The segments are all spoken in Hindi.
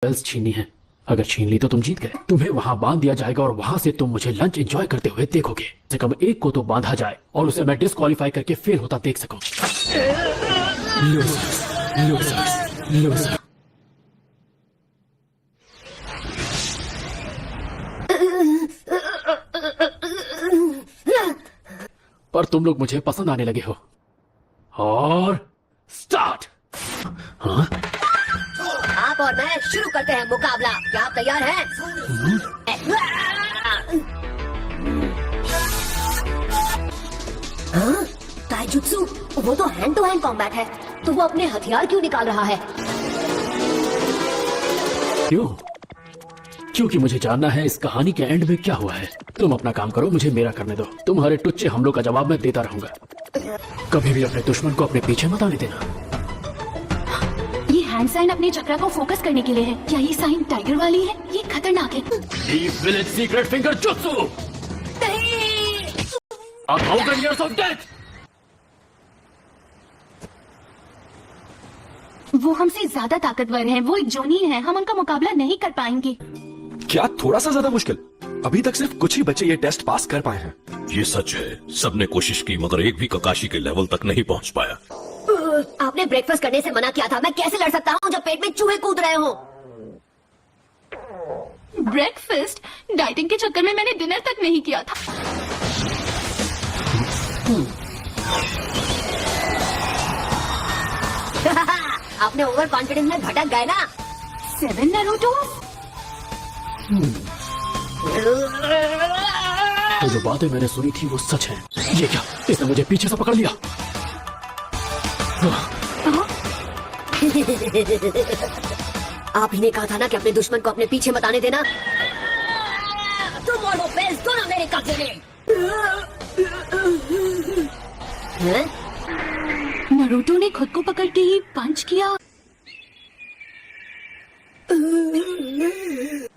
बेल्स छीननी है। अगर छीन ली तो तुम जीत गए। तुम्हें वहां बांध दिया जाएगा और वहां से तुम मुझे लंच एंजॉय करते हुए देखोगे। से कम एक को तो बांधा जाए और उसे मैं डिस्क्वालीफाई करके फेल होता देख सकूं। Losers, losers, losers. पर तुम लोग मुझे पसंद आने लगे हो। और स्टार्ट। हाँ? आप और मैं शुरू करते हैं मुकाबला। क्या आप तैयार हैं? हाँ? ताइजुत्सु, वो तो हैंड टू हैंड कॉम्बैट है, तो वो अपने हथियार क्यों निकाल रहा है? क्यों? क्योंकि मुझे जानना है इस कहानी के एंड में क्या हुआ है। तुम अपना काम करो, मुझे मेरा करने दो। तुम्हारे टुच्चे हमलों का जवाब मैं देता रहूंगा। कभी भी अपने दुश्मन को अपने पीछे मत आने देना। ये हैंड साइन अपने चक्रा को फोकस करने के लिए है। क्या ये साइन टाइगर वाली है? ये खतरनाक है। Deep Village Secret Finger Jutsu! A thousand years of death! वो हमसे ज्यादा ताकतवर हैं। वो एक जोनी है, हम उनका मुकाबला नहीं कर पाएंगे। क्या थोड़ा सा ज्यादा मुश्किल? अभी तक सिर्फ कुछ ही बच्चे ये टेस्ट पास कर पाए हैं। ये सच है, सबने कोशिश की मगर एक भी ककाशी के लेवल तक नहीं पहुंच पाया। आपने ब्रेकफास्ट करने से मना किया था। मैं कैसे लड़ सकता हूँ जब पेट में चूहे कूद रहे हो? ब्रेकफास्ट? डाइटिंग के चक्कर में मैंने डिनर तक नहीं किया था। आपने ओवर कॉन्फिडेंस में भटक गए ना। 7 नारुतो? तो जो बातें मैंने सुनी थी वो सच है। ये क्या? इसने मुझे पीछे से पकड़ लिया। आप ही ने कहा था ना कि अपने दुश्मन को अपने पीछे मत आने देना। तुम और वो बेल्स दोनों मेरे कब्जे में। हैं? नारुतो ने खुद को पकड़ के ही पंच किया।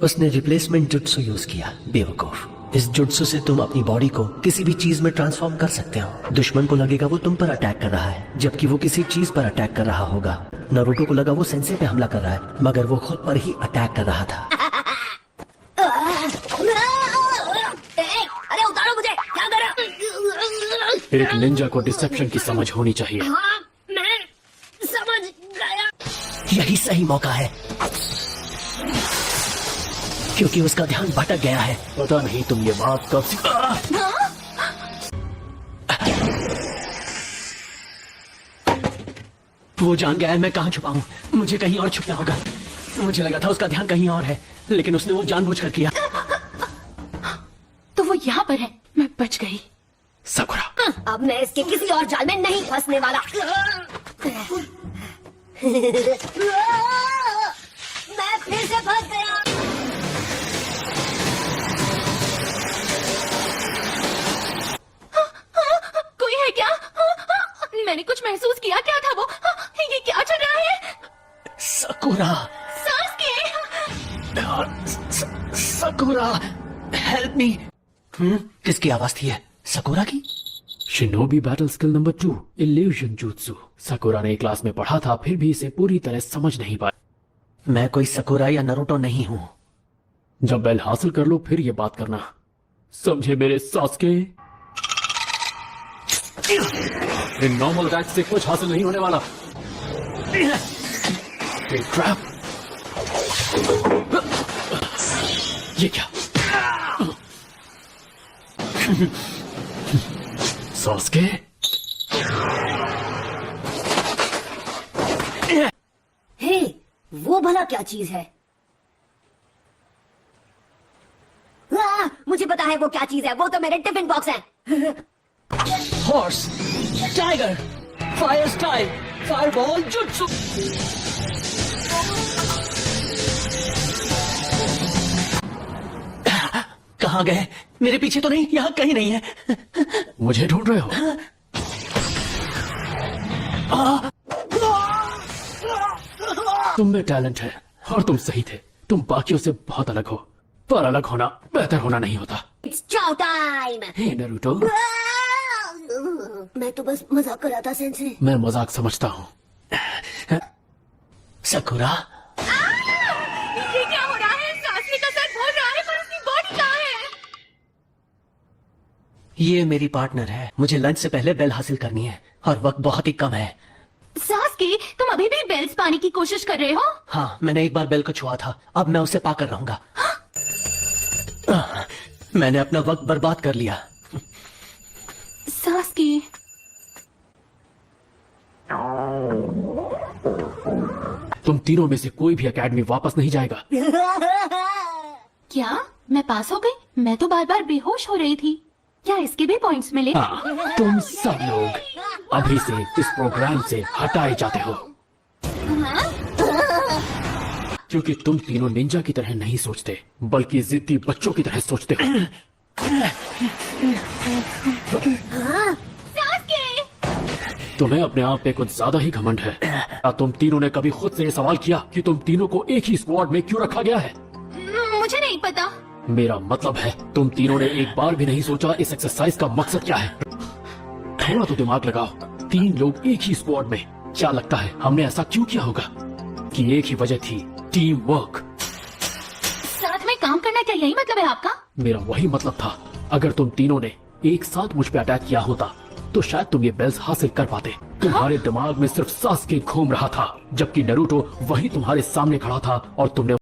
उसने रिप्लेसमेंट जुट्सु यूज किया। बेवकूफ। इस जुट्सु से तुम अपनी बॉडी को किसी भी चीज में ट्रांसफॉर्म कर सकते हो। दुश्मन को लगेगा वो तुम पर अटैक कर रहा है, जबकि वो किसी चीज पर अटैक कर रहा होगा। नारुतो को लगा वो सेंसे पे हमला कर रहा है, मगर वो खुद पर ही अटैक कर रहा था। अरे उतारो मुझे, क्या कर रहा? एक निंजा को डिसेप्शन की समझ होनी चाहिए। हाँ, मैं समझ गया। यही सही मौका है, क्योंकि उसका ध्यान भटक गया है। पता नहीं तुम ये बात कब से। वो जान गया है मैं कहाँ छुपा हूँ। मुझे कहीं और छुपना होगा। मुझे लगा था उसका ध्यान कहीं और है, लेकिन उसने वो जानबूझकर किया। तो वो यहाँ पर है। मैं बच गई। साकुरा, अब मैं इसके किसी और जाल में नहीं फंसने वाला। मैं फिर से फंस गया। कोई है क्या? मैंने कुछ महसूस किया। क्या था वो? ये क्या चल रहा है? Sakura, Sasuke! Sakura, help me. किसकी आवाज थी? साकुरा की? Shinobi battle skill number 2, illusion jutsu. Sakura ने क्लास में पढ़ा था, फिर भी इसे पूरी तरह समझ नहीं पाया। मैं कोई साकुरा या नारुतो नहीं हूँ। जब बेल हासिल कर लो फिर ये बात करना, समझे मेरे सासुके? इन नॉर्मल अटैक से कुछ हासिल नहीं होने वाला। ट्रैप। ये क्या? सासुके? हे, वो भला क्या चीज है? मुझे पता है वो क्या चीज है। वो तो मेरे टिफिन बॉक्स है। Horse, tiger, fire style, fireball jutsu. कहाँ गए? मेरे पीछे तो नहीं, यहाँ कहीं नहीं है। मुझे ढूंढ रहे हो? तुम में टैलेंट है और तुम सही थे। तुम बाकियों से बहुत अलग हो, पर अलग होना बेहतर होना नहीं होता। It's chow time! Hey Naruto, मैं तो बस मजाक कर रहा था सेंसे। मैं मजाक समझता हूँ। साकुरा, ये मेरी पार्टनर है। मुझे लंच से पहले बेल हासिल करनी है और वक्त बहुत ही कम है। सास्के, तुम अभी भी बेल्स पाने की कोशिश कर रहे हो? हाँ, मैंने एक बार बेल को छुआ था, अब मैं उसे पाकर रहूंगा। मैंने अपना वक्त बर्बाद कर लिया। सास्के, तुम तीनों में से कोई भी एकेडमी वापस नहीं जाएगा। क्या मैं पास हो गई? मैं तो बार बार बेहोश हो रही थी। क्या इसके भी पॉइंट्स मिले? हाँ, तुम सब लोग अभी से इस प्रोग्राम से हटाए जाते हो, क्योंकि तुम तीनों निंजा की तरह नहीं सोचते, बल्कि जिद्दी बच्चों की तरह सोचते हो। तुम्हें अपने आप पे कुछ ज्यादा ही घमंड है। क्या तुम तीनों ने कभी खुद से ये सवाल किया कि तुम तीनों को एक ही स्क्वाड में क्यों रखा गया है? मुझे नहीं पता। मेरा मतलब है, तुम तीनों ने एक बार भी नहीं सोचा इस एक्सरसाइज का मकसद क्या है। थोड़ा तो दिमाग लगाओ। 3 लोग एक ही स्क्वाड में, क्या लगता है हमने ऐसा क्यों किया होगा? कि एक ही वजह थी, टीम वर्क। साथ में काम करना, क्या यही मतलब है आपका? मेरा वही मतलब था। अगर तुम तीनों ने एक साथ मुझ पे अटैक किया होता तो शायद तुम ये बेल्स हासिल कर पाते। तुम्हारे दिमाग में सिर्फ सास्के घूम रहा था, जबकि नरूटो वही तुम्हारे सामने खड़ा था और तुमने